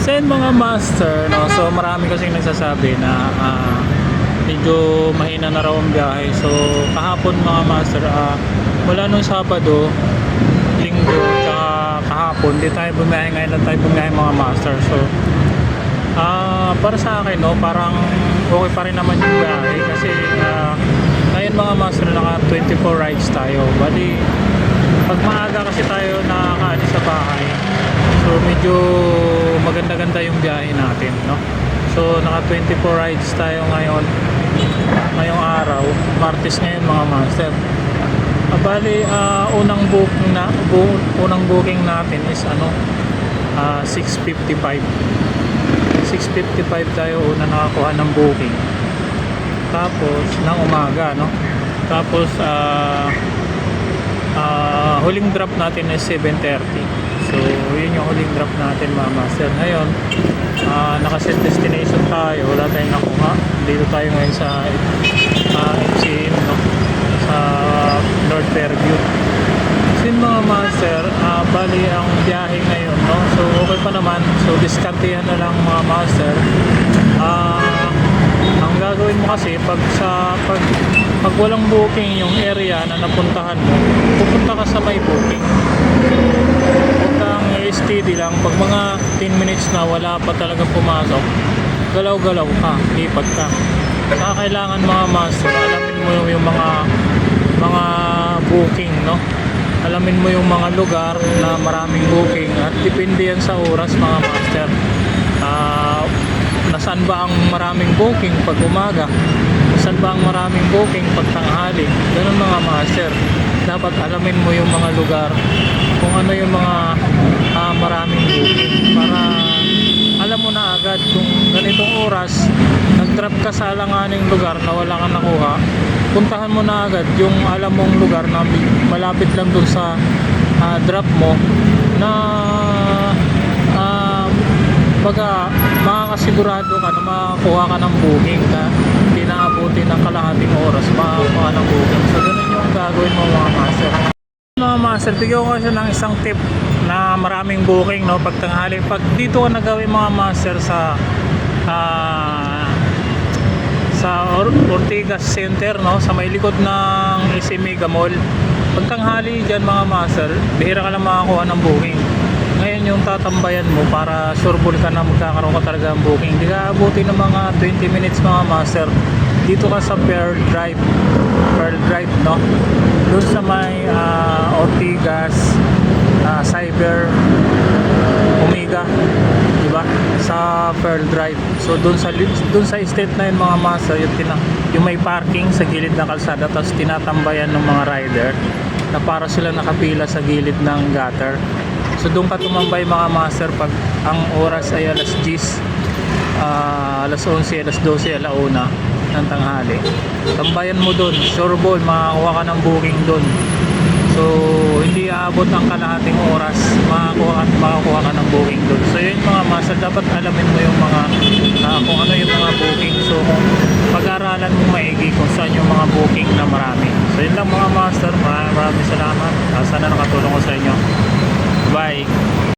So yun mga master, no? So marami kasing nagsasabi na medyo mahina na raw ang biyahe. So kahapon mga master, mula nung Sabado, Linggo, tsaka kahapon, di tayo bumiyahe. Ngayon lang tayo bumiyahe mga master. So para sa akin, no, parang okay pa rin naman yung biyahe. Kasi ngayon mga master, naka 24 rides tayo. Bali, pag maaga kasi tayo nakakaalis sa bahay, so medyo maganda-ganda yung biyahe natin, no? So naka 24 rides tayo ngayon, ngayong araw, Martes ngayon mga master. Bali, unang booking natin is 6:55 tayo una nakakuha ng booking, tapos ng umaga, no? Tapos huling drop natin is 7:30. So yun yung huling drop natin mga master. Ngayon nakaset destination tayo, wala tayong nakuha. Dito tayo ngayon sa MCM, no? Sa North Fairview. So yun mga master, bali ang biyahe ngayon, no? So okay pa naman. So diskantehan na lang mga master. Ang gagawin mo kasi pag walang booking yung area na napuntahan mo, pupunta ka sa may booking. Huwag kang steady lang. Pag mga 10 minutes na wala pa talaga pumasok, galaw-galaw ka, lipat ka. Saka kailangan mga master, alamin mo yung mga booking, no? Alamin mo yung mga lugar na maraming booking, at depende yan sa oras mga master. Nasaan ba ang maraming booking pag umaga? Nasaan ba ang maraming booking pag tanghali? Ganun mga master. Dapat alamin mo yung mga lugar, kung ano yung mga maraming booking, para alam mo na agad kung ganitong oras nag-drop ka sa alanganing lugar na wala kang nakuha, puntahan mo na agad yung alam mong lugar na malapit lang dun sa drop mo, na baga makakasigurado ka na makakuha ka ng booking, na hindi naabuti ng kalahating oras makakuha ng booking. So ganun yung gagawin mo mga master. Mga master, bigyan ko kasi ng isang tip na maraming booking, no, pag tanghali. Pag dito ka nagawin mga master sa Ortigas Center, no, sa may likod ng SM Mega Mall, pag tanghali dyan mga master, bihira ka lang makakuha ng booking. Ngayon yung tatambayan mo para sureball ka na magkakaroon ka talaga ng booking. Hindi ka abuti ng mga 20 minutes mga master. Dito ka sa Pearl Drive, no, doon sa may Ortigas, Cyber, Omega, diba, sa Pearl Drive. So doon sa estate na yun mga master, yung may parking sa gilid ng kalsada, tapos tinatambayan ng mga rider na para sila nakapila sa gilid ng gutter. So doon ka tumambay mga master pag ang oras ay alas 10, alas 11, alas 12, alauna ng tanghali. Tambayan mo doon, sure ball, makakuha ka ng booking doon. So hindi aabot ang kalahating oras, makakuha ka ng booking doon. So yun mga master, dapat alamin mo yung mga kung ano yung mga booking. So pag-aralan mo maigi kung saan yung mga booking na marami. So yun lang mga master, maraming salamat. Sana nakatulong ko sa inyo. Bye.